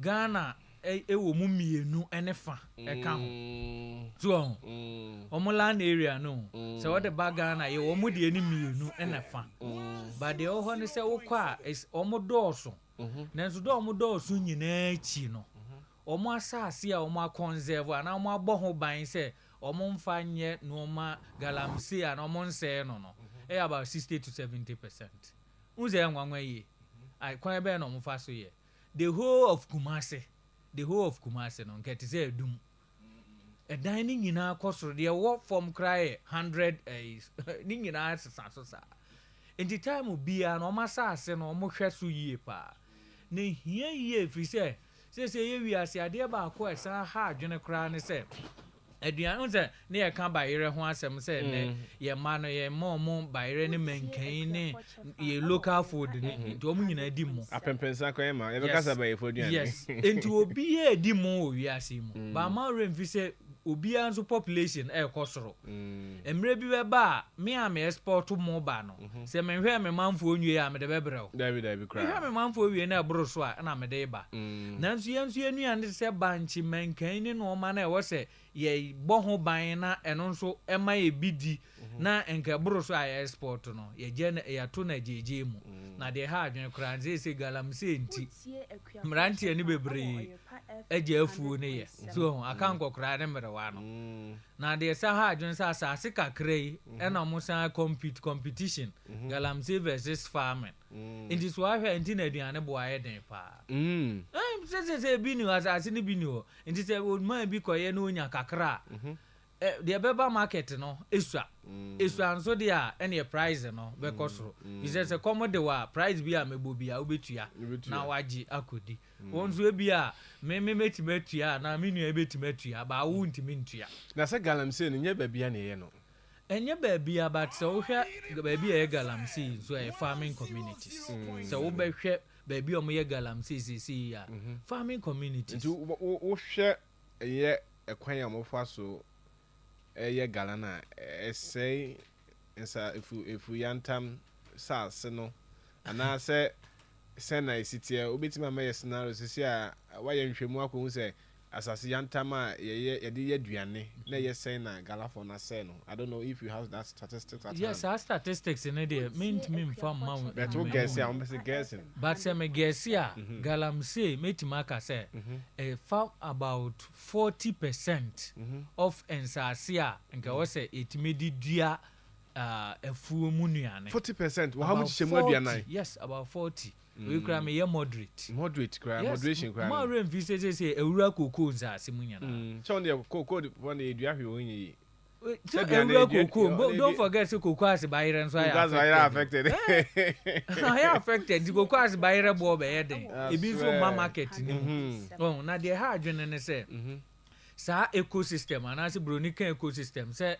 Ghana ewo mu mienu ene fa eka ho so omo land area no so what the bag Ghana ye omo de ni mienu ene fa but the oho ne se wokwa is omo dooso nanso do omo dooso nyina chi no omo asase a omo conserve ana omo abɔ ho ban se omo mfa nye no ma galamsey ana omo nse no about 60 to 70%. Unze nwanwa ye I kwan be no omo fa so ye the whole of Kumasi no get say edum edan ni nyina akosoro de wo from cry 100 ni nyina sasa in the time bia no masase no mo hwe so yie pa na hia yie firi se ye wi ase ade ba ko esa ha adwene kra ne se aduan unze ne ye ka bayere ho asem se ne ye ma no ye mo bayere ne menkan ne ye local food ne nti omu nyina di mo apempensa ko ema ye be kasa bayere food aduan yes nti obi ye di mo wi ase mo ba ma remfi se obi anso population ekosoro emre bi be ba me am export mo ba no se me hwe me manfo onwie ya me de bebrɛw David kra hwe me manfo wie na ebro so a na me de ba nanso yenso enuan de se banchi menkan ni no ma na e wo se ye bo ho ban na eno nso ema ye bidi na enka bro so a export no ye je na ya to na jeje mu na de ha adwen kra nze se galamsey nti mrantie ni bebre eje afuo ne ye so akanko kra ne mrewa no na de sa ha adwen sa asase kakrai ena mo sa competition galamsey versus farming nti so ahwe nti na aduane bo aye den pa se bi ni asase ni bi ni ho nti se o man bi koye na onya kakra the beba market no esua nso de a ene price no be kosoro is say come de wa price bi a mebo bi a obetua na waji akodi wonso e bi a me metimatua na me nua betimatua ba wo ntimi ntua na se galamsey no nya ba bia na ye no enye ba bia but so hwe ba bia ye galamsey so e farming communities so wo be hwe ba bia omo ye galamsey sisi ya farming communities wo hwe ye ekwan ya mo fa so ye galana say ensa if yantam sas no ana se na isitie obetima ma ye scenario sisi a wa ye nhwemu akonu se asase yantam a ye de ye duane na ye say na galafo na say no I don't know if you have that statistics at yes our statistics in there mean from mount but we guess ya we guessing but say me guess ya galamsey metima ka say found about 40% of ensase a nka wo say etimedi dua afuo mu nuane 40% wo how much chemu aduane yes about 40 we cry me moderate cry moderation cry ma rem fi say ewura koko nsase mu nyana so on the koko one edua hwe onyi don't forget say koko as bayere nso ya affected I affected the koko as bayere bo be yeden ebi nso ma market ni mu na de ha adwene ne say sa ecosystem ana se bronica ecosystem say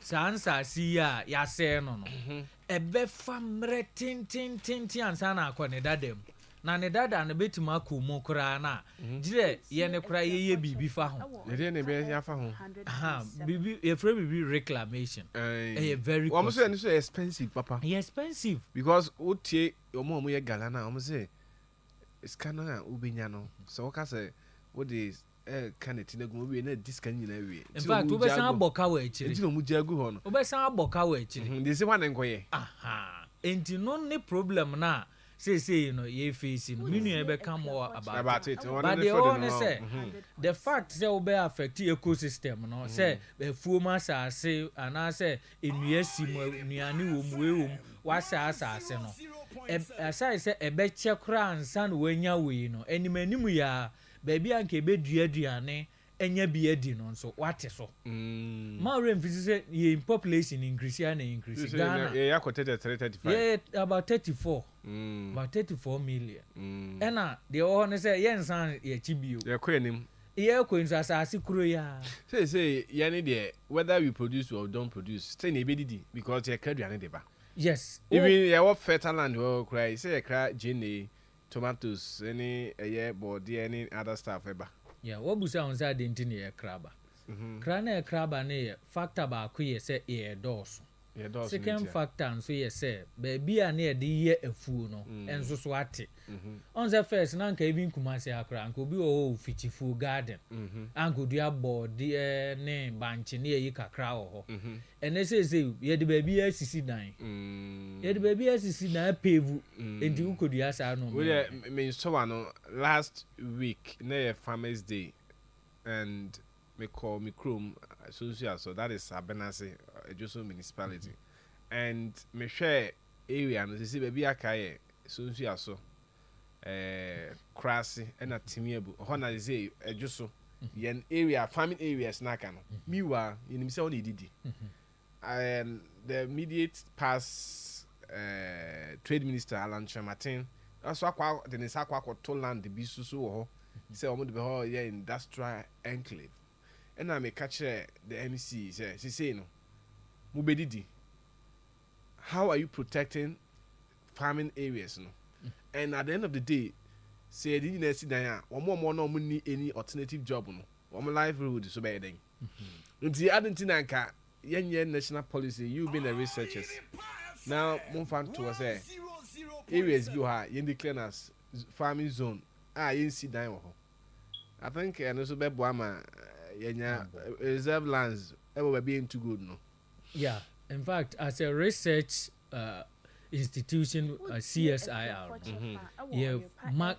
sansa si ya se no ebe famre tin ansa na akọ ne dadam na ne dada na betima akomo kra na gire ye ne kra ye bibi fa ho ye ne be ya fa ho bibi ye frame bibi reclamation very we say ni so expensive papa expensive because otie omo ye gala na omo say scanner a ubenya no so ka say what is kan etinegu mo bi na discan nyina wie in fact we be san aboka wa akiri enti no mu jagu ho no we be san aboka wa akiri dey say wan enkoye enti no ne problem na say no ye face no me nua be come about it but the one say the fact say we be affect ecosystem no say be fuoma asase ana say enua simu nuane wo mu we wo wasa asase no asai say e be chekra ansa no wanya we no animanimu ya baby anke be duaduane enya bi edi no nso wate so ma remfisi say ye population increase Ghana yeah quoted 335 yeah about 34 about 34 million ena the one say yensan ye chibio ye kwanim ye kwenso asase kuro ya say yani there whether we produce or don't produce say na be didi because ye kaduane de ba yes even ye what fertile land we cry say ye cry gene tomatoes any body any other stuff eba yeah what busa on say identity ye kraba krana ye kraba ne factor ba ko ye say ye dose second factor nso yɛ sɛ baabi a na yɛde yɛ afuo no nso so ate on the first na nka ebi nkumase akora nka obi wɔ hɔ fitifuo garden anka odua bɔɔde ne bankye ne yɛyi kakra wɔ hɔ ɛnɛ sɛ yɛde baabi asisi dan apave enti wokɔdua saa no me nso no last week na yɛ farmers day and me call me chrome so that is Abenase Ejoso municipality and me share area no say baby akaye so krasi na timiebu ho na say Ejoso yen area farming areas na ka no miwa yenim say on edidi and the immediate past trade minister Alan Chamatin also akwa the nisakwa to land bi susu wo ho say omo de be ho ye industrial enclave and I may catch the MC say no mubedidi. How are you protecting farming areas no? And at the end of the day, say the university there, one more no need any alternative job no. One livelihood so bad thing. Until Argentina ka yen national policy, you been the researchers. Now move on to say areas you have yen declare as farming zone. Yen see down. I think and also be boama reserve lands ever being too good no. Yeah, in fact, as a research institution, CSIR,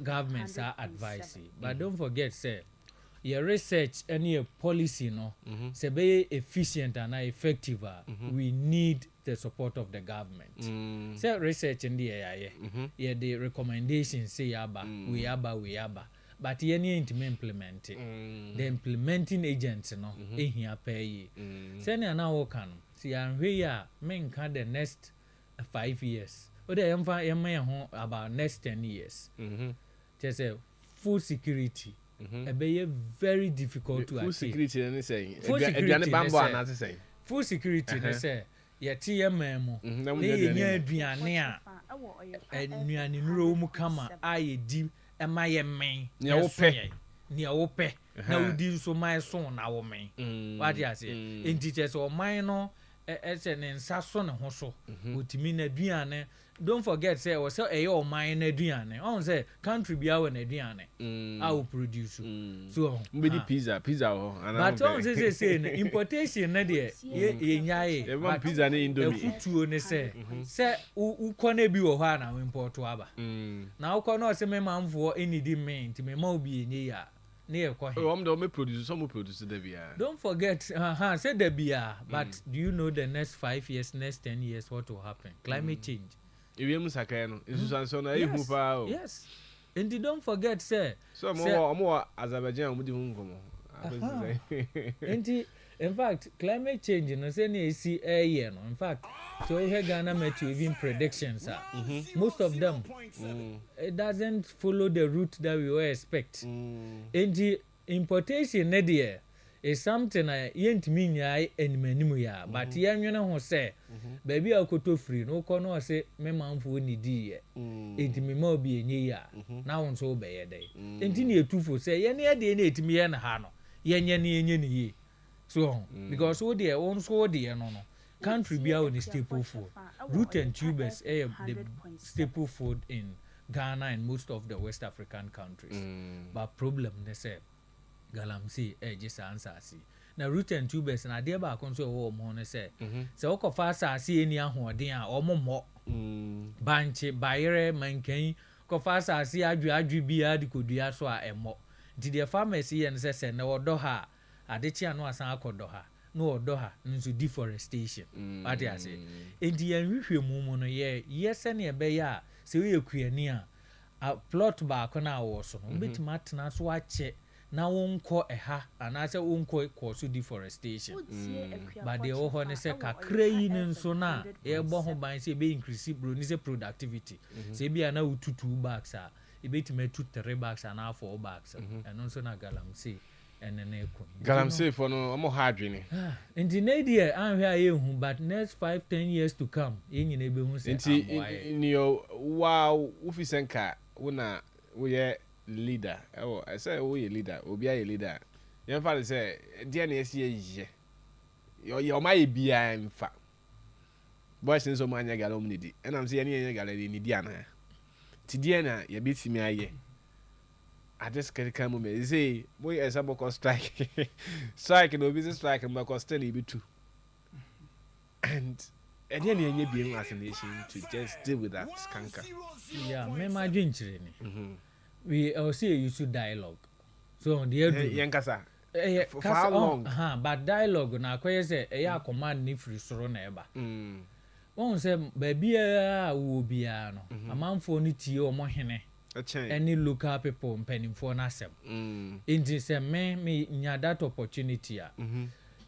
governments are advising, but don't forget, say, your research and your policy, no, say be efficient and effective. We need the support of the government. Say research in the area, the recommendations say we yaba. But you need to implement it. The implementing agents, here pay. Send now can see I'm here. Men can the next 5 years. Or they about next 10 years. Just say food security. Be very difficult to achieve. Food security, say. Food security, say. Your TMM, they near Diana, and Nuanimuro Mukama, I deep. My main near ope na udi so my son na wo men what you say in teachers or minor as an ensaso ne ho so otimi na aduane don't forget say o say e your mine na aduane on say country bia we na aduane I will produce so mbedi pizza but on say importation na de ye nyae but pizza na indomie futuo ne say ukọ na bi wo ho na we import aba na ukọ na o say me manfo enidi men ti me ma obi enye ya na ye kọ he me produce some produce da bia don't forget say da bia but do you know the next 5 years next 10 years what will happen climate change Iwem sakaya no nsusanso na ehu pa o yes and don't forget say so mo Azerbaijan mo di hu nkomo and in fact climate change no say na esi year no in fact so we Ghana met even predictions most of them it doesn't follow the route that we were expect and the importation na there is something yentimi nyai enimanimu ya but yenwene ho say baby akoto free no ko no say me manfo ni di ye entimi ma obi enye ya na won so be ye dey enti na etufo say ye na de na etimi ye na ha no yenye na yenye ni ye so because wo de won so de no country bia on staple food root and tubers the staple food in Ghana and most of the West African countries but problem they say galamsey just answer see na root and tubers na dey ba kon so wo mo ne say se wo kofa asase eni ahoden a omomo banche bayere mankan kofa asase adwu bia de kodua so a emo di the pharmacy yen se na wodo ha adechi anu asan akodo ha no wodo ha nso deforestation what you say enti yan hwehwemu mu no ye ne ebe ya se we ekuani a plot ba ko na wo so no betima tena so ache na wonko eha anase wonko cause deforestation but the ho ne se kakra yi ne nso na e bo ho ban se be increase bro ni se productivity se bia na ututu bags a e betima 2-3 bags and 4 bags and nso na galamsey enene ko galamsey for no omo hardwene in the nadia anhwe ayehu but next 5-10 years to come enyina be hu se in your wow ufisenka wona we leader I say we leader obi a leader you fa say dia na esi ye your my bia mfa boys nso mo anya gala omni di and am say any gala ni di ana ti di na ye betimi aye I just can come me say boy as about strike no business strike and because still be too and then you be as a nation to just deal with that skanker. Yeah, me my drink we also use dialogue. So on the yankasa for how long? But dialogue na kwese say e command ni free soro na eba. Won say baby a wo bia no amanfo ni tie o mo hene. Any local people mpanimfo na asem. Inti say me nya that opportunity a.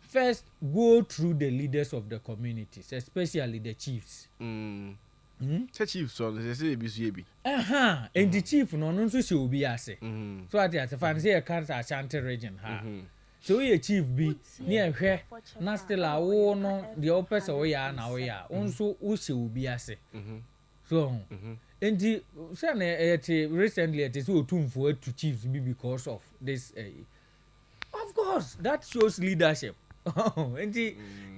First go through the leaders of the communities, especially the chiefs. The chiefs so they say be so be. And the chief no nso se obi ase. So at fan say can't Ashanti region ha. So we chief be near hwe na still a wo no the opes o ya na o ya. Nso wo se obi ase. So and the say recently it is otumfo to chiefs be because of this of course that shows leadership. And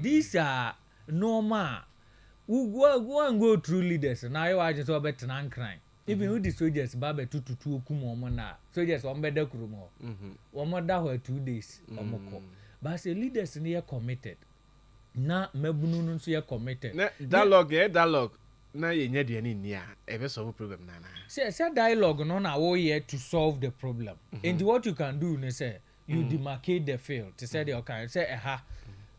these are normal. We go through leaders. Now you are just about to crime. Even with the soldiers, Baba 2 to 2 kumomona. Soldiers on better krumo. 1 more that 2 days. But the leaders near committed. Na mebunu so committed. Dialogue. Na ye nya de ani nia. E be solve problem na na. Say dialogue no na wo here to solve the problem. And what you can do ne say you demarcate the field to say the okay say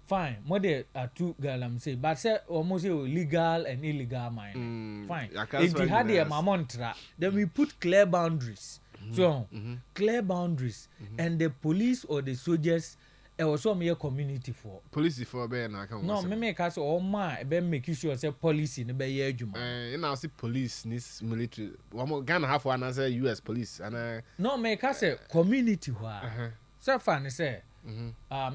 fine more there are two galam say but say almost legal and illegal mining fine if you had the mamontra then we put clear boundaries so clear boundaries and the police or the soldiers also mere community for police for be na kan no me make us all ma be make sure say policy ne be ye adwuma na say police this military one Ghana have one say US police and no make us say community wa so fun say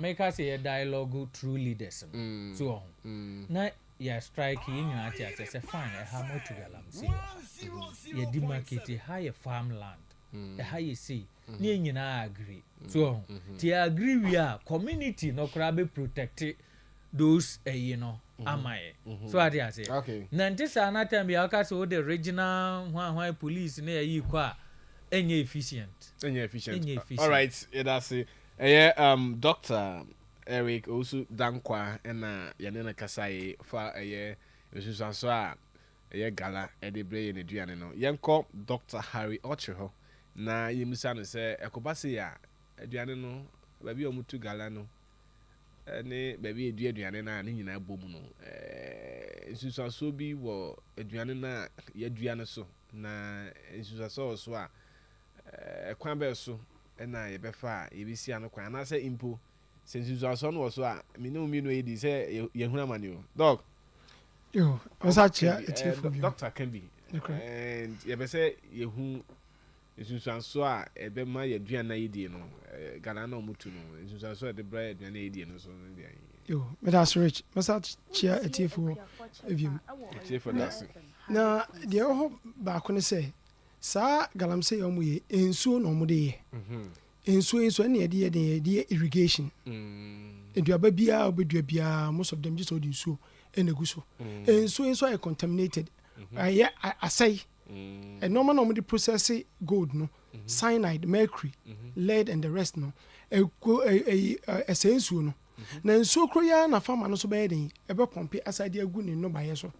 make us a dialogue through leaders so na ya strike in your ati say fine e ha mo to galam say ya demarcate high farmland e ha you see ni nyina agree so ti agree we are community no kra be protect those you know amaye so ati say okay na ntisa na time ya ka so the regional hwan police na yi kwa enye efficient all right that's it Dr. Eric also dankwa na yanena kasai fa esusanso a gala edebre ne duane no yenko Dr. Harry Ocheho na yemisa no se ekobase ya aduane no ba bi omutu gala no ne ba bi aduane na ne nyina bomu no esusanso bi wo aduane na yaduane so na esusanso so a ekwan be so na ye befa ye bisi ano kwan na say impo sensu aso no so a me no edi say ye huna mane o dog yo osacha etifu doctor can be and ye be say ye hu sensu aso a e be ma ye duan na yedi no gana na omutu no sensu aso de bra ye duan na yedi no so yo that's rich osacha etifu evim etifu that's na de ho ba ko ne say sa galamse yo muye ensuo no mo de ye ensuo na de irrigation eduaba bia obedua bia most of them just hold ensuo enegu so ensuo are contaminated asai and normal no mo de process gold no cyanide mercury lead and the rest no ensuo no na ensuo kroya na farmer no so be den e be pompe asade agu ne no baye so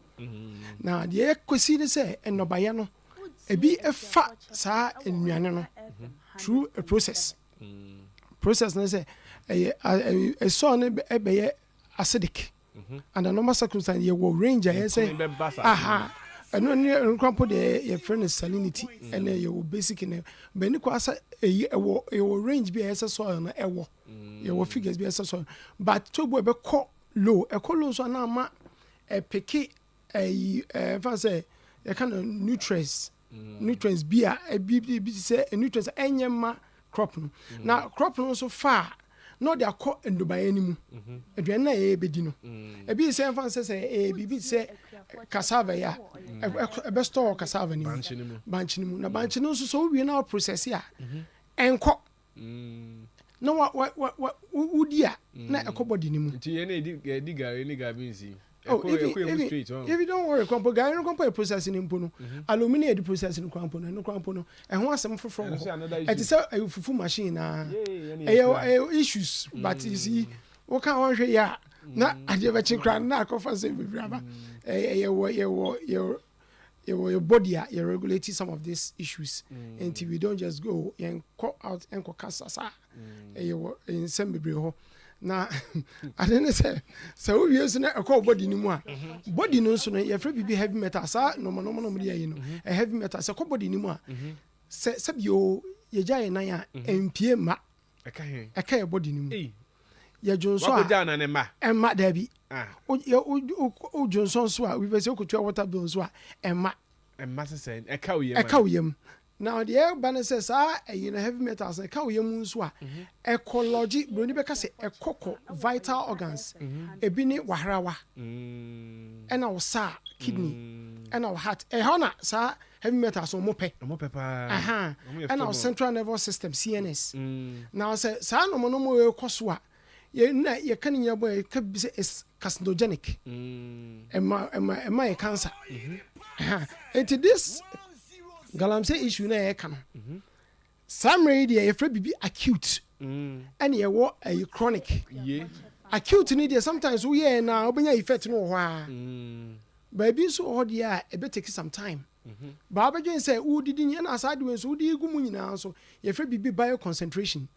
na de kwesi ne say no baye no ebi efa sa enuane no through a process na say a so ne be acidic and a normal circumstance ye will range I say eno ne nkwampo de ye friend salinity and ye will basic in be ni kwa sa ye will range be ese soil na ewo ye will figures be ese soil but to bo be ko low so na ma peke fa say ye kind of nutrients be a say nutrients enyema crop no na crop no so far no dey akọ endobaye nimu aduan na e bedi no e bi say fan say bibi say cassava ya e be store cassava ni banchi nimu na banchi no so wie na process ya enko no wa udi a na ekọ body nimu nti ye na edi gari ni gabinsi if you don't worry compo guy no compo processing impo no aluminium processing compo no compo no e ho asem foforo it is a fufu machine na issues but you see we can one hwe ya na ade be chikra na akofa se bebraba your body you regulate some of these issues until we don't just go and call out and kokasasa in some bebre ho na I didn't say so we use na call body ni mu a body no so no you free be heavy metal sa no dey no a heavy metal say call body ni mu a se bio ye jai na ya empie ma aka your body ni mu ya jonso a emma da bi o jonso so a we be say okutua water bill so a emma say eka uyem now the air banner says heavy metals eka uyem so a ecology broni be ka say ekoko vital organs ebi ni wahrawa ena wo sa kidney ena wo heart hona sa heavy metals o mo pe pa ena wo central nervous system CNS now say sa no mo ekoso a ye kan nya boy ka bi say is carcinogenic cancer into this galamsey issue na ye kan some radio ye fra bibi acute and ye wo a chronic acute ni dey sometimes we here na obenya effect no ho a baby so ho dey e be take some time ba ba dwen say wo didi nya na asade wen so wo di gu mu nyina so ye fra bibi bio concentration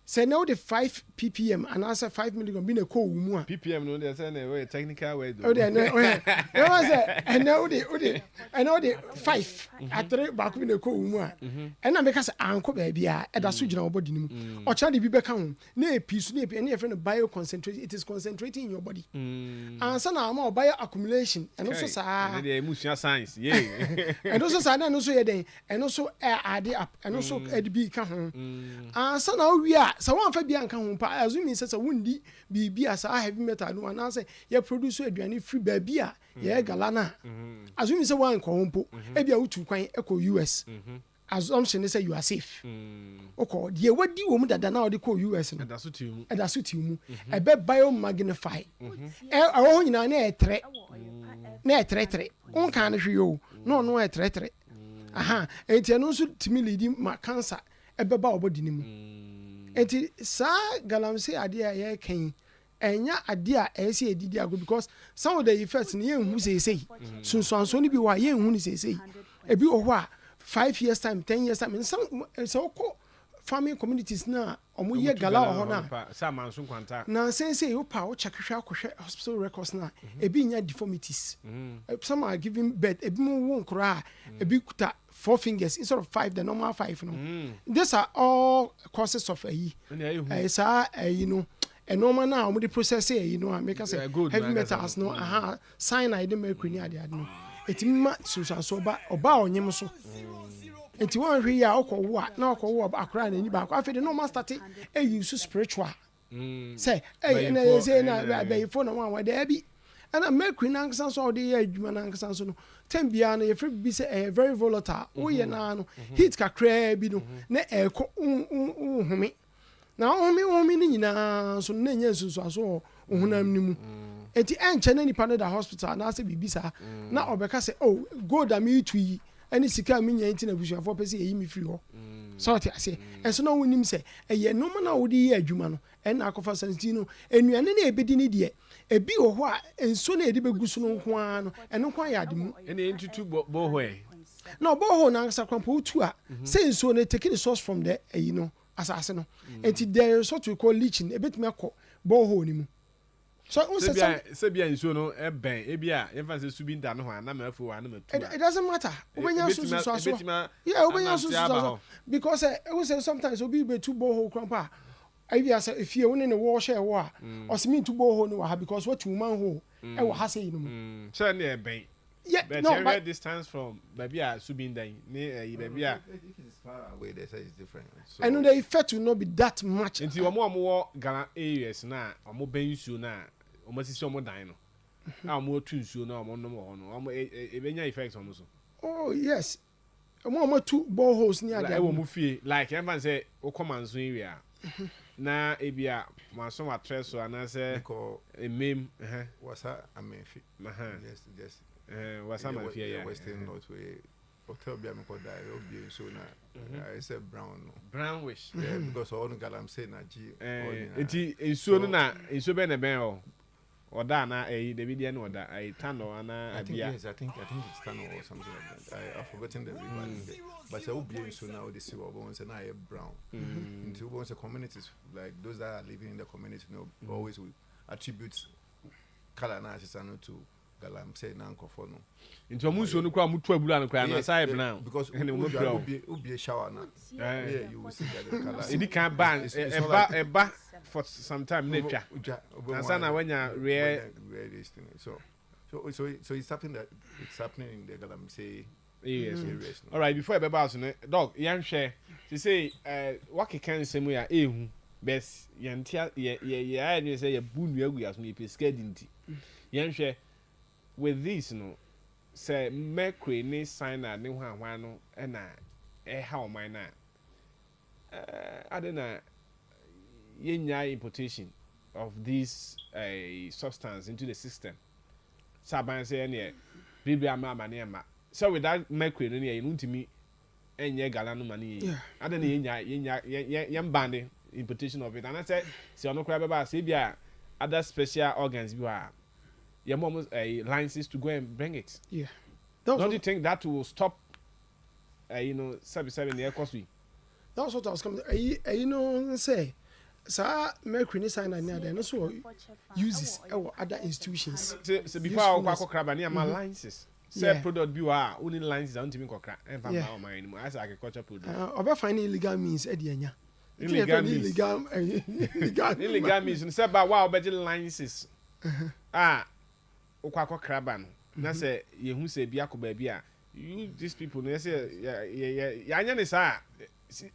say now the 5 ppm and answer 5 milligram be na ko mu a ppm no dey say na technical word oh dey no was and now the 5 at 3 back be na ko mu a and na make say anko ba bia e da so gina body ni mu o cha de bi be ka ho na episu na e friend bio concentration it is concentrating in your body answer na ma bio accumulation and also sa and the emotional science and also sa na no so ye den and also add up and also be ka ho answer na we so one fa bia nka ho pa azumi say wundi bibia sa heavy metal no na say ye produce aduane free ba bia ye galana azumi say one ko ho po e bia utu kwan e ko US assumption say you are safe okay the wadi wo mu dada na odi ko US no da so ti mu e be bio magnify ho nyina na e tre on kan hwe yo no e tre enti no so timi lead ma cancer e be ba obodi ni mu enti sa galamsey ade a ye kan enya ade a ese edidi ago because some of the effects ni yen hu sei sunsuanso ni bi wa yen hu ni sei ebi oho a 5 years time 10 years time some so farming communities na omo ye gala oho na sa manso kwanta na say you pa wo chekehwe akohwe hospital records na ebi nya deformities some are giving birth ebi mu wo nkora ebi kuta 4 fingers instead of 5 the normal 5 no these are all causes of you know a normal now we process you know make us say heavy metals no cyanide mercury ade no etima so ba oba onyem so enti wan hwe ya okowo a na okowo akra na ni ba kwa fe de normal start use spiritual say na say na be fo na wan wa de abi ana mercury na nkan so de adwuma na nkan so no tembia na ye free be say very volatile wo ye na no heat kakra bi no na eko home na home ni nyina so na nya susu aso ohunam ni mu enti enche na nipa no da hospital na say bibisa na obeka say oh go da me tui ani sika me nya enti na busuafo pese eyi me free ho so ti ase enso na wonim say eye no na wodi ye adwuma no en na akofa santi no enuane na ebedi ni de ebi oho a enso na edi begusu no nko a no eno kwa ya ademu ene entutu boho no boho na sakrampo utu a say enso na take the source from there you know asase no enti there is what we call leaching ebetime akọ boho ni mu so se bia enso no eben ebia emfa se subi nda no ho na mafu wa na matu it doesn't matter obenya so yeah obenya so because we say sometimes obi be two boho krampa ibia say if you won in the war share war or me two boho no ha because what you man ho e wo ha say no mu so na eben yeah but no but distance from babia subi nda ni babia it's far away they say it's different so I know the effect will not be that much until omo Ghana areas na omo bensu na omo sisi omo dan no omo tu nsuo na omo nom ho no omo ebenya effects omo so oh yes omo two boreholes ni ade e wo mu fie like everyone say o come anso area na ebia maso matreso anase emem wasa amenfi just wasa mafia ya western north way hotel bia me koda obi so na I say brownish because all galam say na ji enti ensuo no na ensuo be na ben o oda na David na oda tano ana abia I think it's tano or something like that. I've forgotten the river but I obi so now they see what we say na brown into one communities like those that are living in the community always will attribute color na asano to galam say na nkofo no into amunsuo no kwa mutu abula no kwa na sai brown because obi shower na you will see that the color it can ban eba for some time nature na when you rare so it's something that it's happening in the galam say yes all right before ebe ba so no dog yan hwe say wake kan semu ya ehu best yan tia ye say ya bunu agu ya so e pesca dinti yan hwe with this no say mercury ni signer ni hwa no na how mine na adena yenya importation of this substance into the system saban say ne bibia ma na so with that mercury no ne ntimi enye gala no mani adena yenya bande importation of it and I said see ono kra beba say bia other special organs bi wa you almost licenses to go and bring it. Yeah. Don't you think that will stop? 77 year cost we. That was what I was coming. Say, sir, mercury sign and there no so uses our other institutions. So before I go crab and my licenses. Say product bi wa only licenses don't even kokra. And from now my anymore as agriculture product. Oba find illegal means edianya. Illegal means say ba wa obedi licenses. Okwa kraban na say yehu say bia ko ba bia you these people no say ya anya ne sa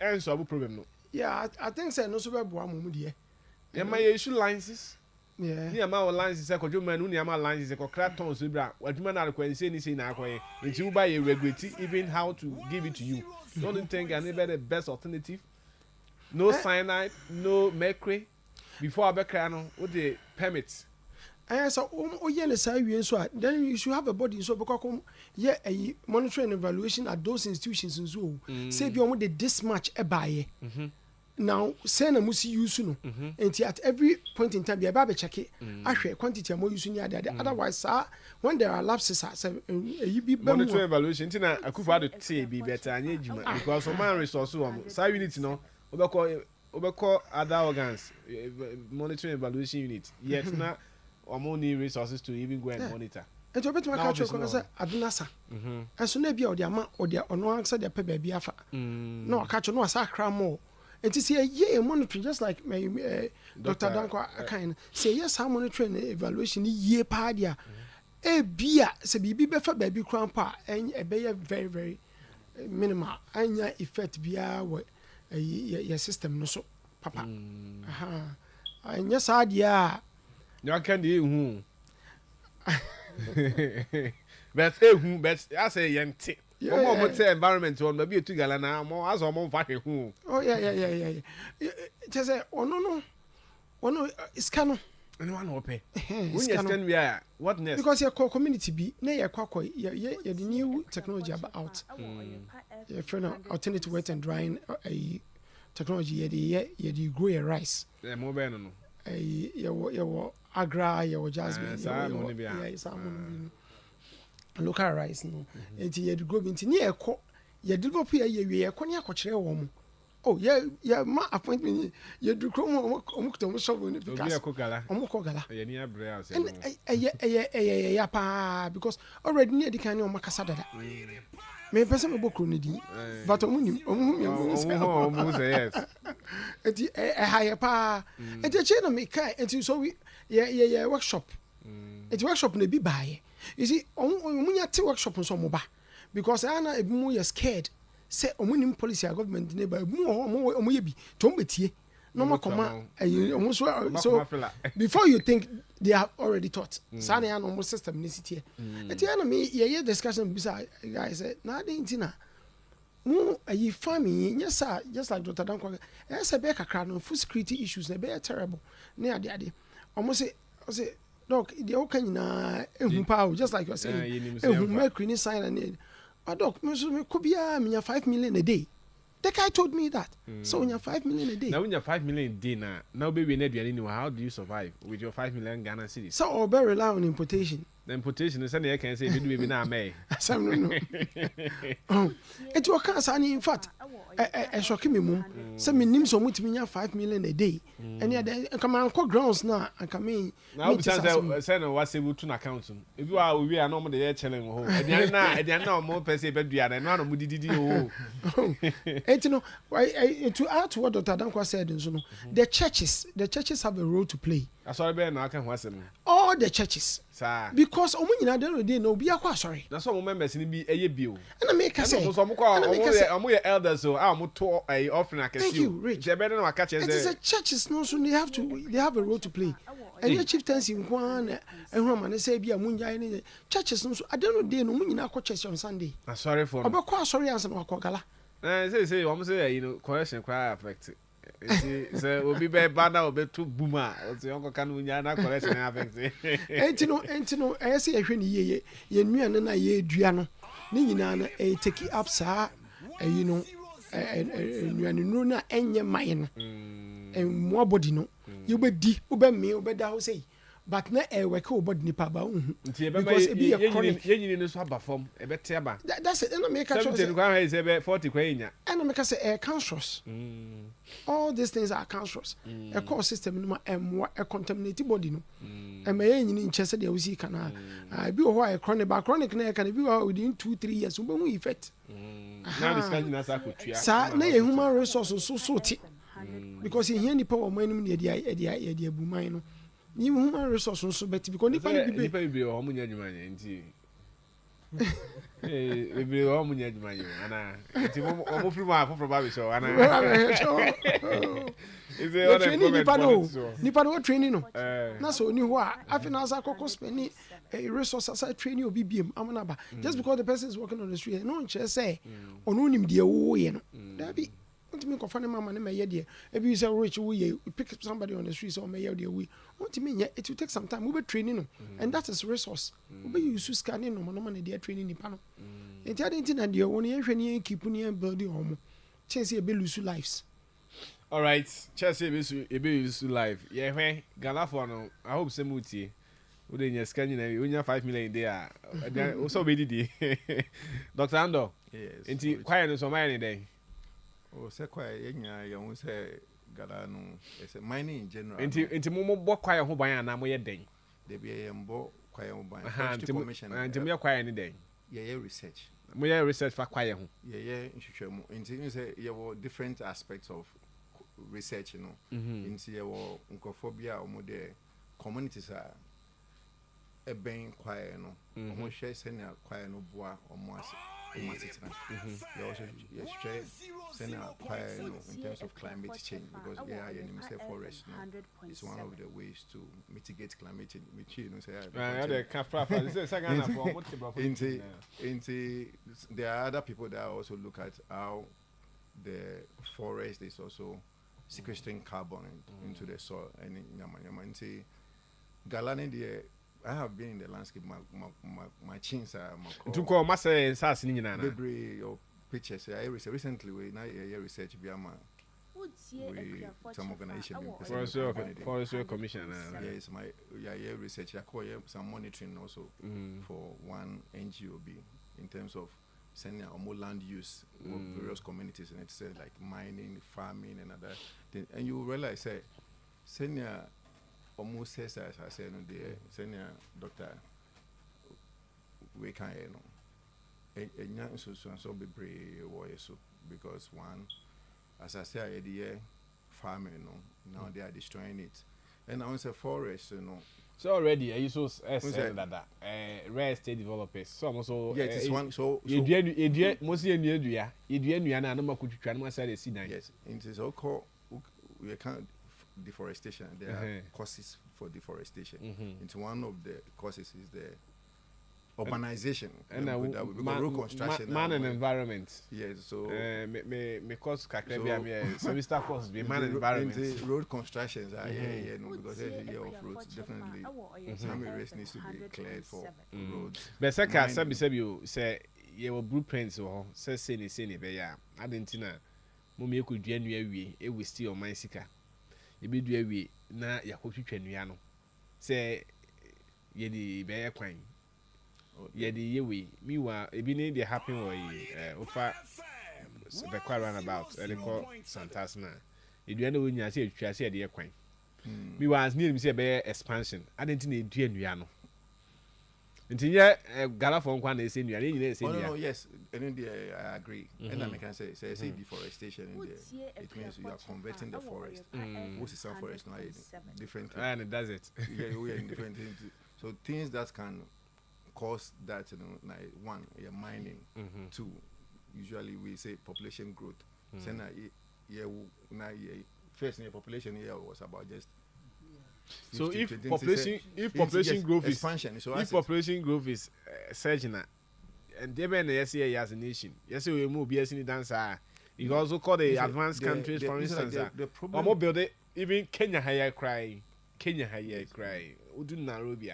enso abu problem no I think say no so be boa momu de ya ma ye issue licenses ni ama licenses say ko juma no ni ama licenses ko kra ton so bra waduma na ko say ni say na akoye nti u ba ye regulate even how to give it to you don't think any better best alternative no cyanide no mercury before abekra no with the permits. So then you should have a body so because a monitoring and evaluation at those institutions and so say beyond this much a buyer. Now send a musi use no and at every point in time be a check it actually quantity more using otherwise when there are lapses you be monitoring evaluation tina Akuafour had to say be better and because some man resource so unit no obeko other organs monitoring evaluation unit yet na or more need resources to even go and monitor. And to bet my culture say adunasa. And so na bia or ama or dia ono answer dia pe baby afa. No catch no asa kra more. And to say yeah monitoring just like my Dr. Danko kind say yes how monitoring evaluation ye pa dia. E bia se bibi be fa baby kran pa en e be very very minimal anya effect bia we your system no so papa. Anya sa dia you can do but I say yenti more environment on maybe to galana more as more fight who oh yeah just say oh no it's canon anyone will pay when you stand we are what next because your core community be na your kwakwa the new technology about your friend alternative wet and drying a technology you grow your rice more better no your agra your jasmine local rice no enti ye grow binti ni ekọ ye develop ye we ekọ ni akọkire wo mu oh ye ma appointment ye do krom omukuto mo shop ni because omukọ gala ye ni abre house ya pa because already ni edika ni omakasa dada me pese me bokro ni di but omu say yes enti higher pa enti che na me kai enti so we ye workshop enti workshop na bi bae you see omunya te workshop so mo ba because ana ebimu you scared say omunim policy government ne ba ebimu omu ye bi to mbetie no makoma omu so before you think they have already taught sana ya no system ni sitie enti ana me ye discussion bisa guys say na dey ntina mu ayi farming yes sir just like Dr. Danko yes be kakra no food security issues na be terrible na ade almost say doc the o kan nyina ehun pa just like you're saying ehun mercury ni sign and but doc me so me ko bia me 5 million a day. The guy told me that. So when you're 5 million a day. Now when you're 5 million a day now baby anyway, how do you survive with your 5 million Ghana cedis? So or better rely on importation. The importation is something I can say baby now may. Some no. It will cause any in fact a shocking me mum. Some names on which me 5 million a day. And yeah, come on grounds now and come in. Now send what's able to account. If you are we are normally there chilling home. And they are now more per se bedroom and one of did you know, to add to what Dr. Danko said, the churches have a role to play. That's why I can was all the churches. Sir. Because omuni na dey no be akwa sorry. Na so mo members ni bi eye bio. And I make say. Omo ye elders so omo to offering akasi. Thank you, Rich. They better no catch it is a churches no so they have a role to play. And your chieftains in Kwan and Roman say be a munja churches no so I don't know dey no munyi na akwa church on Sunday. Sorry for. Obekwa sorry answer no akwa say omo say you know correction quite affected. So obi be bana obi to buma o se onko kan unya na correction affect entino e se ehwe ni ye nuane na ye dua no ni nyina na e take up sa you know nuane no na enye mai no mo body no you be di ube me ube da ho say but na e work o body ni pa ba because e be a chronic ye no so aba form e be te aba that's it na make a choice 70 kwa say be 40 kwa nya and make say cancerous all these things are cancerous a core system no a contaminated body no e may yin in chese de usi kana bi o ho chronic na can be within 2-3 years we will effect now this kind na sa kotua sa na ye human resources so ti because here ni power man no de abuman no ni human resources so better because nipa bi o mo nya adwuma nti we all munya adwuma yo ana nti mo free ma for ba be so ana is it on nipa no training no na so ni ho a afina asa kokko spend resources asa training obi biem amana ba just because the person is working on the street no nche say onu nim de wo ye no da bi me ko fane mama na me ye de e bi say Rich wo ye pick somebody on the street so me ye de we want me it will take some time we be training no and that is resource we be use scanning no no man dey training nipa no enti ade na de won ye hwe ne keep ne building homo chance e be lose lives. All right, Chelsea e be lose life ye hwe Ghana for no I hope say mutie we dey scanning na we 5 million there so be didi Dr. Ando yes enti kwai no so mai ni dey o se kwa yenya ye hu se Ghana no e mining in general enti mo bo kwai ho ban ana mo ye den de be ye mbo kwai ho ban enti mo ye kwai ni den ye research mo ye research fa kwai ho ye nhwehwemu enti you say ye were different aspects of research you know enti ye were nkophobia o mo de communities are e ben kwai no o mo hwe se na kwai no boa o mo ase you also send in terms of climate change because forest is one of the ways to mitigate climate change which you know say there are other people that also look at how the forest is also sequestering carbon into the soil and in Galani the I have been in the landscape. My chins are my. To call master SARS ni na. Your pictures. I recently we now research via some organization. Forestry Commission. Yes, my research. I call some monitoring also for one NGOB in terms of sending more land use of various communities and it's like mining, farming, and other things. And you realize that sending almost says as I said no the senior doctor we can you know so be brave so because one as I say the farming now they are destroying it and I want to say forest so already you so said that rare estate developers so also it's one so you mostly you na no makutwa no say the seed yes it is all called we can't deforestation. There are causes for deforestation. Into one of the causes is the urbanization and road construction man and environment. Yes, so me course kakra bi am semester course be man and environment. Road constructions are because every year of roads definitely some areas needs to be cleared for roads. But saka sabi you say ye were blueprints or say ni be ya adentina mo me ko dua nua wie e we still on my sika e be dua wie na yakotwetwa nua no say ye di be ye kwan ye di ye we mi wa e bi ne dey happen or ofa the quite runabout e dey call Santasna e dua na wonya say etwa say dey kwan mi wa as near say be expansion adentina e dua nua no nti ye gala for nkwa na say nua ne nyina say nua. Oh yes, and I agree. And I can say deforestation in there. It means you are converting the forest. Which is some forest now different. And it does it. Yeah, we are in different things. So things that can cause that, like one, mining. Two, usually we say population growth. So now first population here was about just. So if population growth is expansion, so if population growth is surging, and they be as a nation, yes we move be as in dancer. You also call the advanced countries, for instance. The problem build it even Kenya higher cry. Udu Nairobi.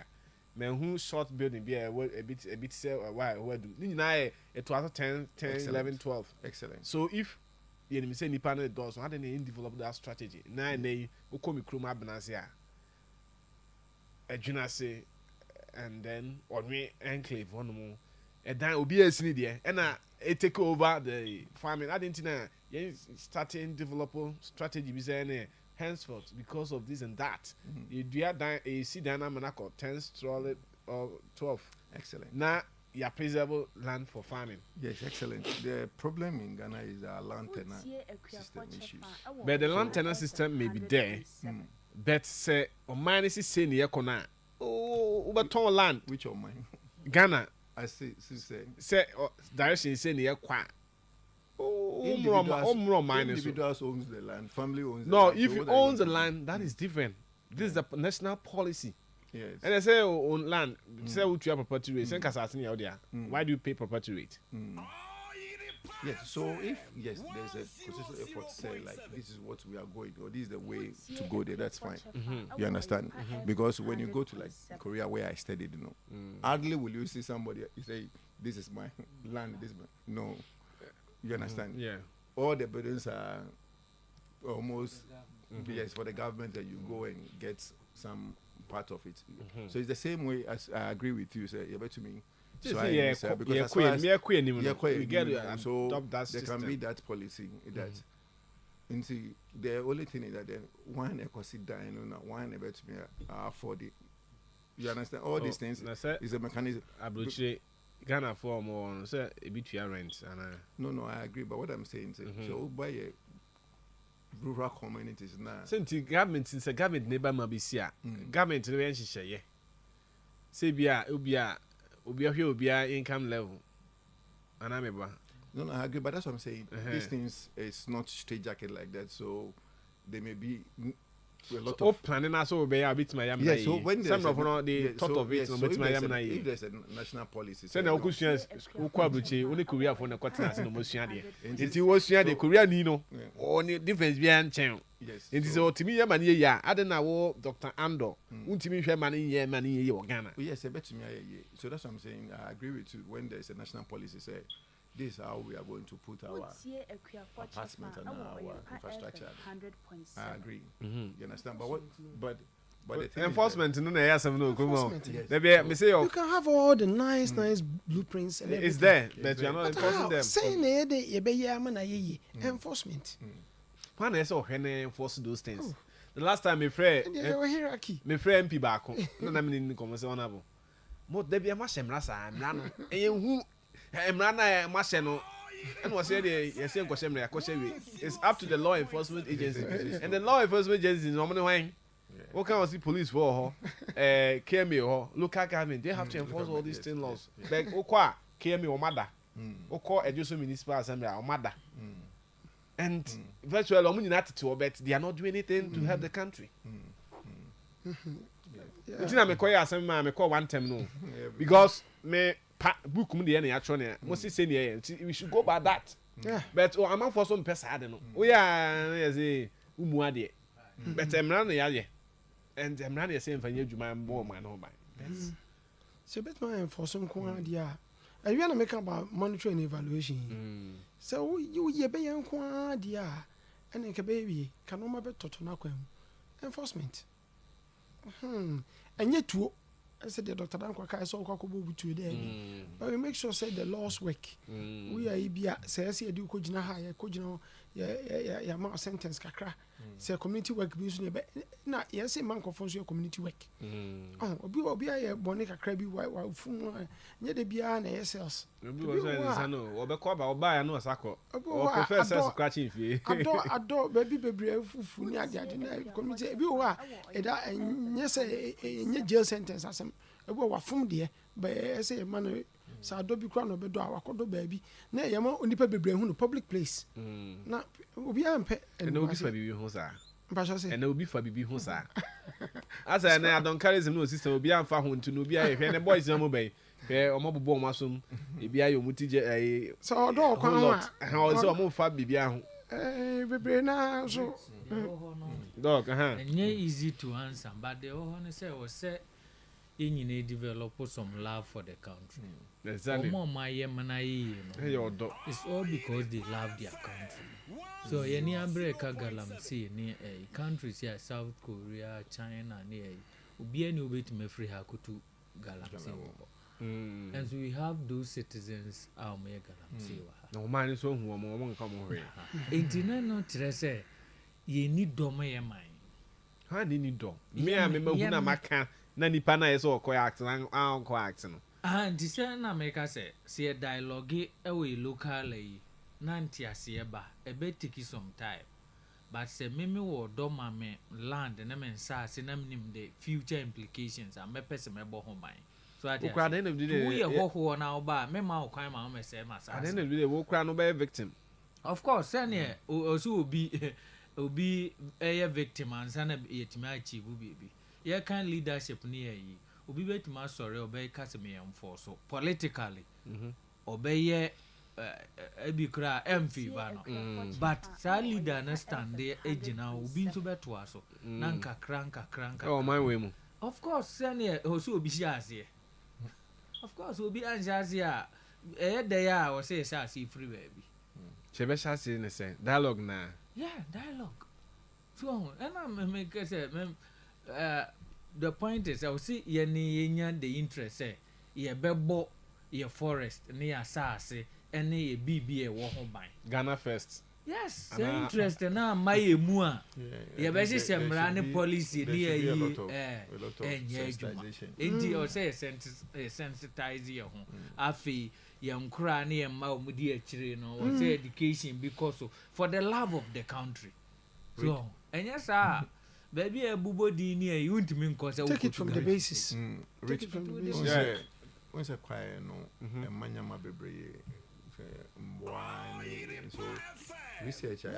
Men who short building be a bit say why do. It was 10, 11, 12. Excellent. So if you say nipa no does, how they develop that strategy? Now they ukomi kroma benazia. Junase and then on me enclave one more and then obi esini there and it take over the farming. I didn't know starting developing strategy be saying henceforth because of this and that. You do see dynamic 10 stroll or 12. Excellent. Now you preserve land for farming. Yes, excellent. The problem in Ghana is our land tenure system issues. But the land tenure system may be there. But say o mine is say near kona ubeton land which of mine Ghana I say direction say near kwa individuals owns the land, family owns no the land. if you own the land that is different. This is the national policy. Yes. And they say on land say what you have property rate send kasasini out there. Why do you pay property rate? Yes, so if there's a consistent effort to say like this is what we are going or this is the way to go there, that's fine. You understand? Because when you go to like Korea where I studied, hardly will you see somebody you say this is my land, this is my no. You understand? Yeah. All the buildings are almost yes for the government that you go and get some part of it. So it's the same way as I agree with you, say to me. So we get so there can be that policy that into the only thing is that then one consider one about me afford it. You understand all these things is a mechanism. Ghana for more say a bit your rent and no I agree, but what I'm saying is so by a rural communities now since government is a government neighbor mabisia government no yen hihye say bia obia income level anameba. No I agree, but that's what I'm saying. These things is not straight jacket like that, so they may be a lot of planning also be a bit my yam. Yes, so when some of the thought of it so bit my yam na if there's a national policy say na okusuan ukwa buchi oni Korea for na kwatena se no mosua de enti wo sua de Korea ni no oni difference bi an chen. Yes, enti so otimi yam na ye ya ade na wo Dr. Ando untimi hwe ma na ye wo Ghana. Yes, I bet to me so that's what I'm saying. I agree with you. When there's a national policy say this is how we are going to put our apartment and our infrastructure. I agree. You understand? But the enforcement no na some no come on. Me say you can have all the nice blueprints and everything. It's there, but you are not enforcing them. Saying you be enforcement. When I saw enforce those things. The last time my friend MP back no na me ni come say honorable. Mo dey be ma shemra sa mra no. Ehu emrana machine no and was said yes it's up to the law enforcement agency and the law enforcement agency is normally when what can see police for KMA or local government, they have to enforce all these things laws like okwa KMA or mother okwa education municipal assembly or mother and virtually but they are not doing anything to help the country. It's not me call ya some man me call one time no. Because me book me the any actually must say we should go by that. Yeah. But I'm for some person I don't know. Oh yeah, say umuade. But emra no ya and emra dey say mfanye djuma more man no by. So bet my for some dia. I want to make about monitoring and evaluation. So you ye be yan kwa dia and nke baby can no mabe totona kwam. Enforcement. And yet too I said the doctor dan kwaka so kwako bobu to there. But we make sure say the laws work. We are bia say say do ko gina ha ya ko gina ya ma sentence kakra. Say community work bi so na yes man kofo so community work. Obi aye boni kakra bi wa fun nye de bia na yes. Obi was say no, obekọ ba oba ya no asakọ. O professor scratching fie. Ado baby fufu ni ade na community bi wa eda nye say nye jail sentence asem. Ebi wa fum de ba say man sa ado bi kra no bedo awakodo ba bi na yema onipa bebre hu no public place. Na obi ampe na obi fa bibi hu sa. Mpasho say. Na obi fa bibi hu sa. Asa na don carry him no system obi amfa hu ntu no obi aye hwe na boys na mo bai. Hwe omobobo omasom ebi aye omutije so odo kwan ha o so omo fa bibi ahu. Bebre na so dog Enye easy to answer but the one say was say you develop some love for the country. Exactly. It's all because they love their country. So any America galamsey near a countries here, South Korea, China, near Ubi any wait me free hakutu galamsey. And so we have those citizens our me galamsey. No man is one who won't come over here. Ain't no trese ye need dome your mind. How did you do? Me I remember when I can. Na nipa na yeso okoy act na anko act no the say na make say see dialogue e we local yi na ntiase ba e be take some time but say me wo do ma me land na me nsa se na nim the future implications am me pese me bo ho man so at okra na end of the day we ho na oba me ma okwan ma me say ma sa at the end of the day wo kra no be victim of course say ne oso obi a victim ansa na yetimi achieve baby. You can leadership near ye. Obi betuma sorry obey kaseme enforce politically. Obey ebi kra MV ba no. But sa leader na stand there ejina obi nso beto aso. Na nkakra. Oh my way mu. Of course senior oso obi shi ase. Of course obi anja ase a dey a o say say free baby. Chebe sha say ne say dialogue na. Yeah, dialogue. So and I make say the point is I will see yenya the interest say ye bebo ye forest near asase and ye BB wo ho ban Ghana first. Yes, the interest na my emu a ye be se semra ne policy near ye enti o say sensitize ye ho afi ye nkura ne ye ma omudi akire no o say education because for the love of the country. So enya sa baby a bubodi near you won't mean cause take it from the basis. Take it from the basis. Yeah. Once a quiet no a manyama bebre so research say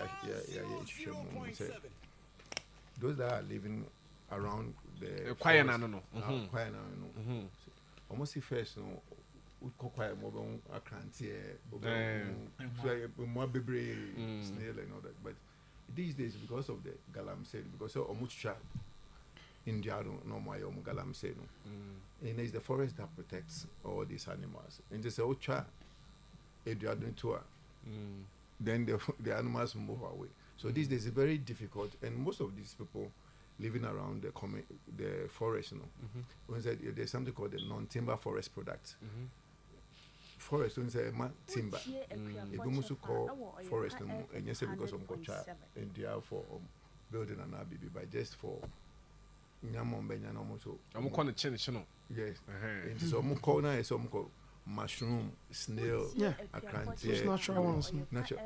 those that are living around the quiet no quiet no almost first no quiet mobile akrantie more bebre snail and all that but these days because of the galamsey because of omucha India no more galamsey no and it's the forest that protects all these animals and it's ocha tour then the animals move away so these days it's very difficult and most of these people living around the forest when there's something called the non-timber forest product forest when say timber if you must call forest and you say because of kocha and they are for building an abibi by just for nyamon benya no so I'm going to change no yes and so mo call na so mo mushroom snail those natural ones natural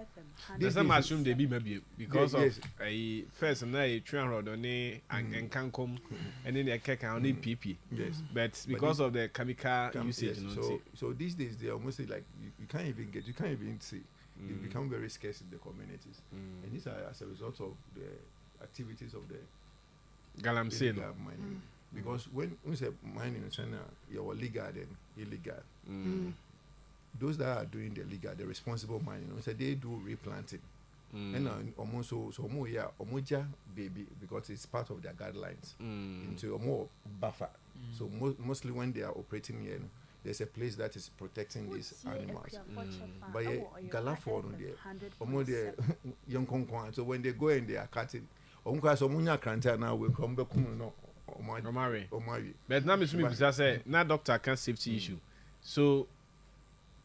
there's a mushroom they be maybe because of a first na a train road on and can come and then they can on pp yes but because of the chemical usage so these days they almost like you can't even see they become very scarce in the communities and these are as a result of the activities of the galamsey because when we say mining in China, you're legal then illegal. Those that are doing the legal, the responsible mining, we say they do replanting. And almost so more omoja baby because it's part of their guidelines into a more buffer. So mostly when they are operating here, there's a place that is protecting these animals. But yeah, Galafor on there, omo there young konkwan. So when they go and they are cutting, omukwa so munya kranta now we come back no omari. But now Mr. Mibisa say na doctor can safety issue. So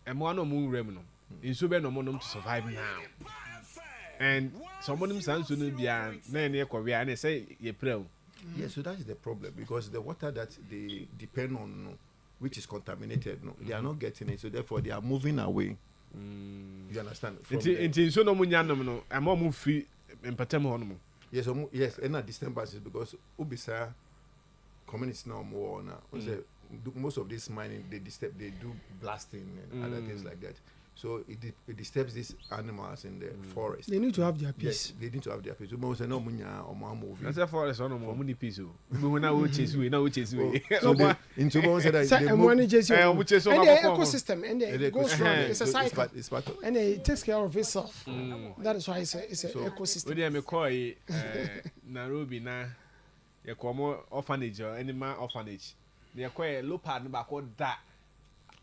emo no mu rem no. Inso be no mo to survive now. And someone sounds to be an Korea and they say ye pro. Yes, so that is the problem because the water that they depend on, which is contaminated, they are not getting it, so therefore they are moving away. You understand? It's so no munyanum no. I'm more free in Patem. Yes, and at disturbances because Ubisa communities now more now. Most of this mining they do blasting and other things like that. So it disturbs these animals in the forest. They need to have their peace. Yes, they need to have their peace. So most no munya or more moving. That's a forest on more money peace. We now chase we So into one said that and the ecosystem and it goes wrong. It's a cycle. It's part of, and it takes care of itself. That is why it's an ecosystem. We dey me call Nairobi na ye komo orphanage or animal orphanage. They call leopard no ba ko da.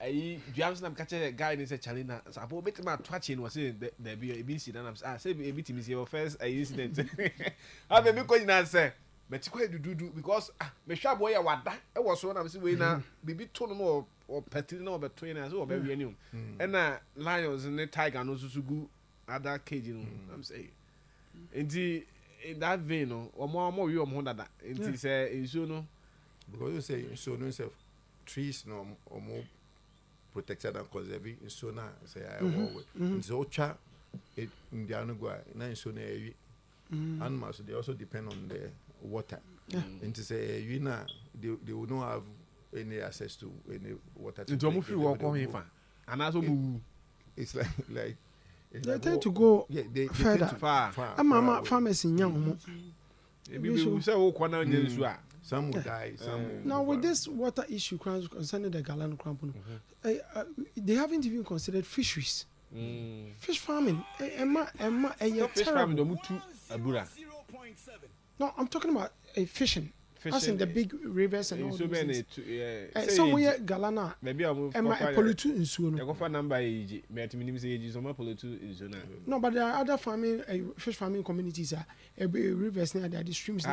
I James nam catch a guy in say Chalina. So I bit my twatching was saying there be a BC and I'm say a bit is your first incident. I be because you say but you quite do because me sharp boy what that I was one I'm saying we na be to no more or petting no but 20 as well baby any and lions and the tiger no so good other cage you know I'm saying in that vein no or more you am that it say in so no because you say so no self trees no or more protected and conserved in Sona, say I always. In Zocha, in the Anugua, in Sona, animals, they also depend on the water. And to say, you know, they will not have any access to any water. It's almost free walk on here. And as it's like they tend to go further. Far. I'm farmers in young. We say, oh, some will die, some will. Now, with this water issue concerning the Galan Crampon, they haven't even considered fisheries. Fish farming. Fish farming, no, I'm talking about fishing. As in the big rivers and all those things. Somewhere Galana, maybe I'm pollute in Suno. I go for number age, no, but there are other farming, fish farming communities, rivers near the streams.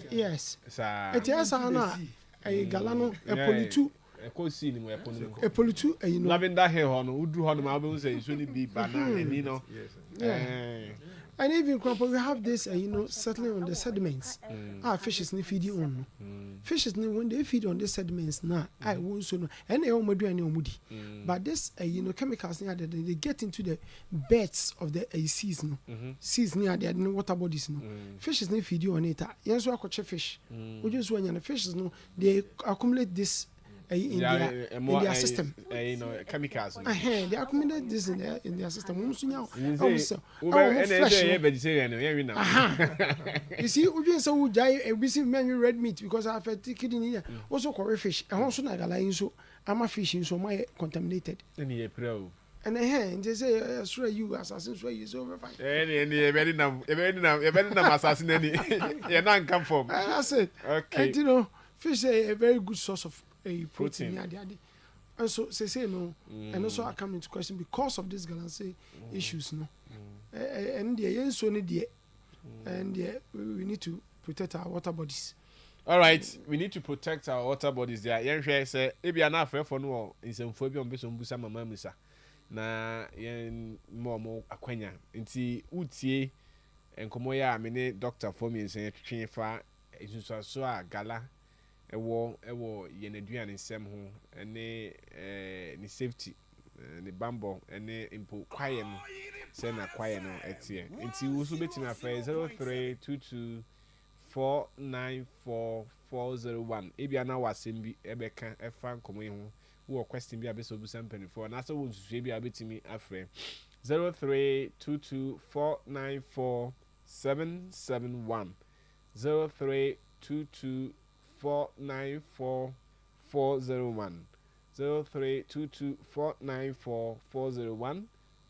Yes. It is a Galano, a pollute. A pollute, you know. Lavender hair on, who do on my say it's only be banana and you know. And even we have this, settling on the sediments. Our fishes need feeding on. Fishes need when they feed on the sediments now. I won't so know. And they almost do any moody. But this, chemicals near they get into the beds of the seas. Seas near the water bodies. Fishes need feeding on it. Yes, we catch fish. We just when the fishes they accumulate this. In their system, chemicals. They accumulate this in their system. You see, we been so die. We see many red meat because I've had kidney here. Also, curry fish. And also, Nagala so I'm a fishing, so my contaminated. And they say, swear you assassins, swear you so fine. And you're very numb assassin. You're not come from. I said, okay, fish is a very good source of protein. And so say no, and also I come into question because of this galamsey issues, no. And we need to protect our water bodies. All right, we need to protect our water bodies. There, young say, if you are not afraid for no, in some phobia on Besson Busa Mamma Missa. Na yen more aquanya. Inti utie and Komoya, many doctor for me and say, train far, is so a gala. Ewo yeneduane nsem ho ene ni safety ni bambo ene impo kwaye no se na kwaye no etie nti wo so betima fa 0322494401 ebia na wasem bi ebeka efa nkomo ho wo question bi abeso bu sampani for na so wo nsusu bi abetimi afre 0322494771 03 0322494401 0322494401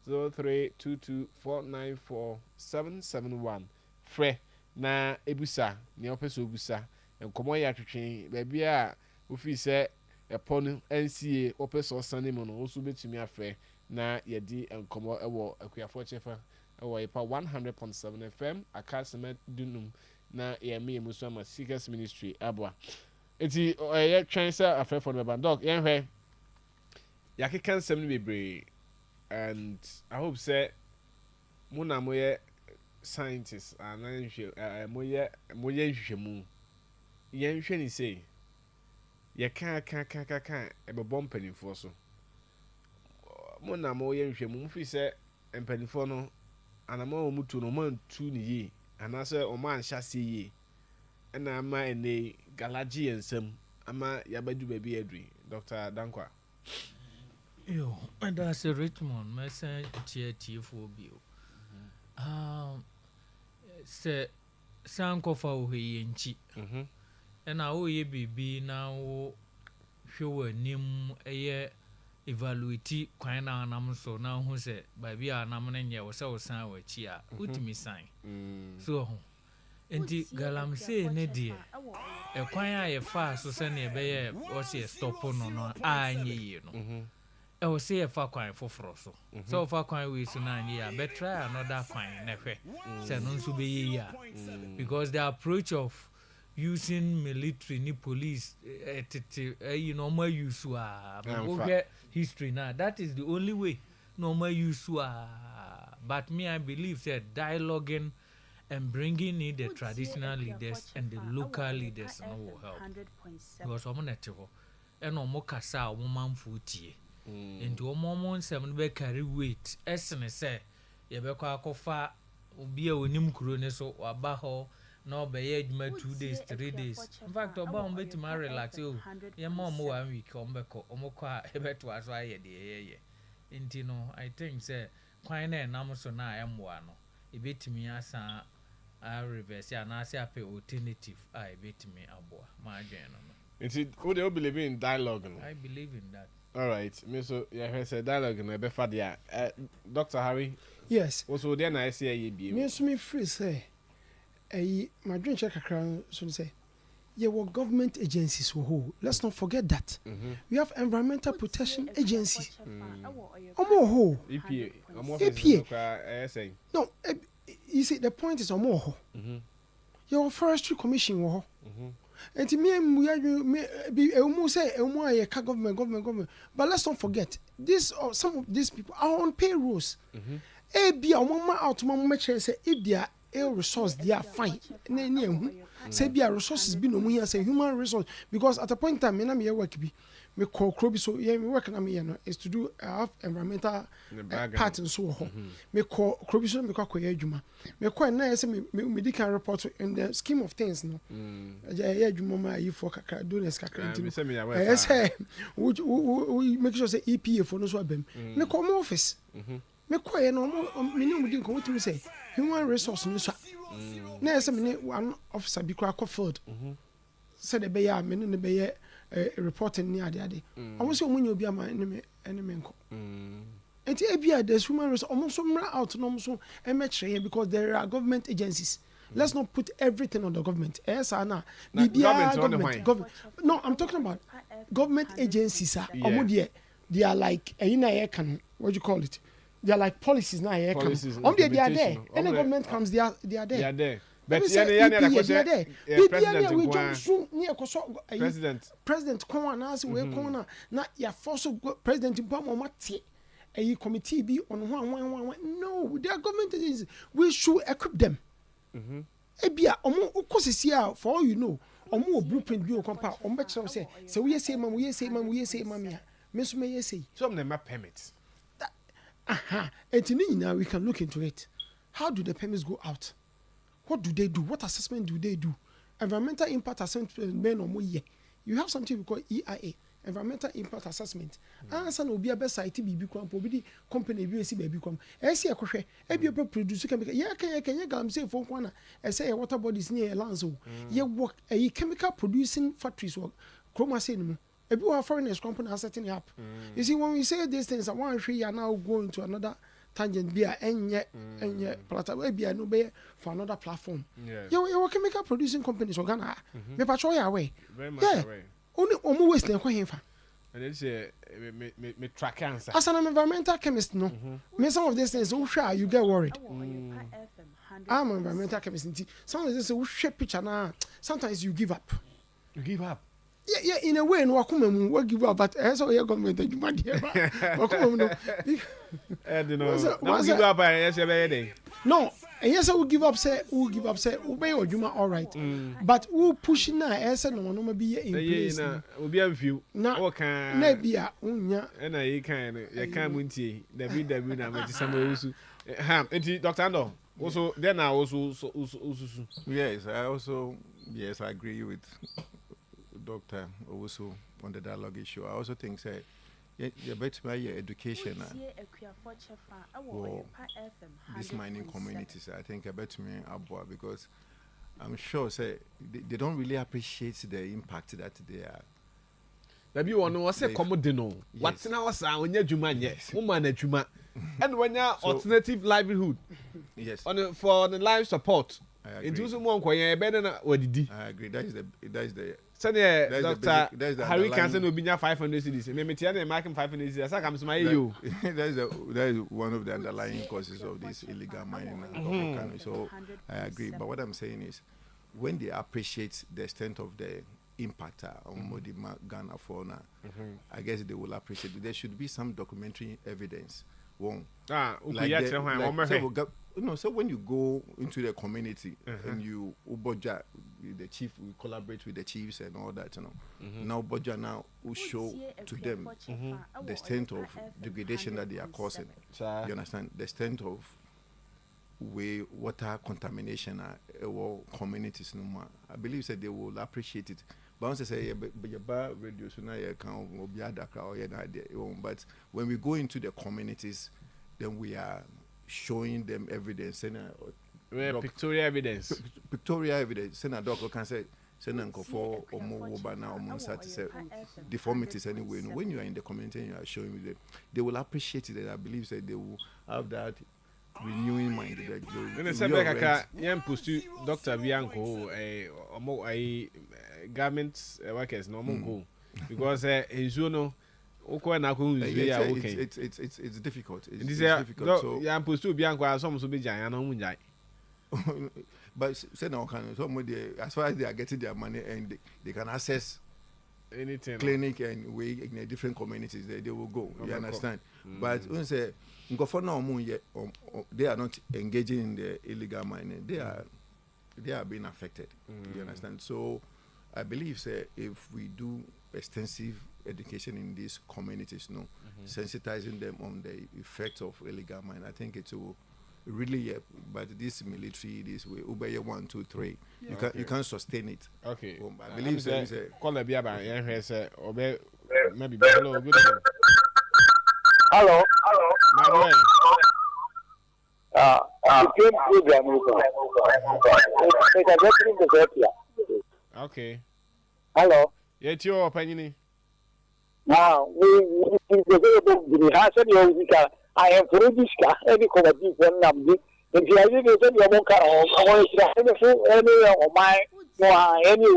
0322494771 frɛ na ebusa nea ɔpɛ sɛ obusa nkɔmɔ yɛ atwetwe baabi a ofi sɛ ɛpɔ no nca ɔpɛ sɛ ɔsane mu no nso betumi afrɛ na yɛdi nkɔmɔ ɛwɔ Akuafour Kye ɛwɔ yipa 100.7 FM akasema dunum na yɛmɛ mu so ama Seekers Ministry aboa eti yɛ twɛn sɛ afrɛfo no bɛba dɔk yɛnhwɛ yɛakeka nsɛm no bebree and I hope say muna moyɛ scientists and moyɛ nhwehwɛmu yɛnhwɛ ni say yɛka ɛbɛbɔ mpanimfoɔ so muna moyɛ nhwehwɛmu mfi sɛ mpanimfoɔ no anama wɔn tu no man tu ne yie anaasɛ wɔn anhyɛ ase yie ɛna ama ɛnɛ galagye yɛn nsam ama yɛabɛdu baabi aduri Dr. Dankwa. Yo, and that's a Richmond message for bio. Say, Sankofa Ohienchi. And I owe ye be now show a name a year evaluate Quina and so now who said by via Namanen was so sound with Chia, put me sign. So, and the Galam say, Nedia, a quire a fast so send a bear or say a stop on you know. I will say a far quine for Frosso. So far quine we soon 9 years, but try another quine never. Say non to be ya because the approach of using military ni police you know more use history now. That is the only way normal use but me I believe that dialoguing and bringing in the traditional leaders and the local leaders no will help because I'm not and no more kasa woman food into a moment some be carry weight essence say ye be kwa kofa obi a onim kuro ne so waba ho na obeye adwuma 2 days 3 days in fact oba on beti ma relax o ye ma mo 1 week on be ko omokwa e beto aso aye de ye enti no I think say kwan na enam so na emwa no e betimi asa a reverse ya na ase ape alternative a e betimi aboa ma adwen no enti who they believe in dialogue no? I believe in that. All right, me so yeah, say dialogue na be fa dia. Dr. Harry. Yes. Also there na say ye bi. Me so me free say my dream check akran so say yeah, what government agencies who let's not forget that. We have environmental protection agency. Omo EPA. EPA. No, you see the point is omo your forestry commission wo and to me almost say government but let's not forget this some of these people are on payrolls be a woman out say if they are ill resource they are fine say be a resources be no here say human resource because at a point in time me work be me call Krobi so yeah me work na me is to do have environmental part and so me call Krobi so me call adwuma me call na say me medical report in the scheme of things no yeah adwuma ma yi for kakra donors kakra ntimi yes we make sure say EPA for no so abem me call my office me call no me no mudi nko wotimi say human resource no so na say me one officer bi kwa field say the be ya me no be ya reporting ni ade almost omunye obi ama eneme nko enti ebia there's human resource almost mra out no almost emechre because there are government agencies. Let's not put everything on the government. Yes, Anna. Government. No, I'm talking about government agencies. They are like what do you call it? They are like policies now. They are there. Any government comes, they are there. They are there. But president come on as we come na ya force president Obama a committee be on one. No, they are government agencies. We should equip them. Ebia omo ukosisia for all you know omo blueprint bi o kompa omo be say so we say mam ya me so me say some them are permits we can look into it. How do the permits go out? What do they do? What assessment do they do? Environmental impact assessment men or more. You have something we call EIA, environmental impact assessment ansa na obi abe site bibi kwam obi di company bi esi baby kwam esi ekohwe ebi obi produce chemical ye kan gam say fon kwa na ese ye water bodies near lands o ye work a chemical producing factories work chroma say no ebi wa foreigners company are setting up you see when we say these things I want to you now go into another tangent be enye platform be no be for another platform you chemical producing companies Ghana me patrol ya way very much away only omo waste na kwa himfa and it's me track answer as an environmental chemist no me some of these things you get worried I'm an environmental chemist some of these things picture na sometimes you give up yeah in a way no akoma mu we give up but so your government adwuma dey akoma mu no no give up yes be no and yes we give up say we be adwuma all right but we push na say no be in place na obi amfiu o kan na bia unya na yi kan no ye kan mu ntie ww na ma tisama usu enti Dr. Ando also then I also yes I agree with Doctor also on the dialogue issue. I also think say you better my education for these mining communities. I think I bet me abua because I'm sure say they don't really appreciate the impact that they are. Maybe one was say commodino. What's now was when you juma yes, woman a juma, and when you alternative livelihood. Yes. For the life support. It was more better than what did. I agree. That is the. Senior Doctor Harry Canson will be now 500 cities. Maybe Tiana making 500 cities. I come to my you. That is one of the underlying causes of this illegal mining. So I agree. But what I'm saying is, when they appreciate the extent of the impact on Modi Ghana fauna, I guess they will appreciate it. There should be some documentary evidence. So when you go into the community and you Uboja, the chief, we collaborate with the chiefs and all that, Now Uboja now will show to them the extent of degradation that they are causing. You understand? The extent of water contamination or communities no more. I believe that they will appreciate it. But once I say radio, so now you can but when we go into the communities, then we are showing them evidence. Pictorial evidence. Pictorial evidence. Send a doctor can say, send an for or more now or deformities anyway. When you are in the community and you are showing them, they will appreciate it. And I believe that they will have that renewing mind. Dr. Bianco, a government workers no go because it's difficult. It's difficult. So yeah, I'm supposed to be some so be giant. But say no can somebody as far as they are getting their money and they can access anything clinic and way in different communities they will go. You understand? But when say they are not engaging in the illegal mining. They are being affected. You understand? So I believe say if we do extensive education in these communities, sensitizing them on the effects of illegal mining, I think it will really help. But this military, this way, Uber 1, 2, 3, you can't sustain it. Okay. I believe say call a biaba maybe hello, good evening. Hello. My way. Okay. Hello. Yet your opinion. Now, we have said I am for this car, any committee from Namdi. If you are using your car, I want to any of my any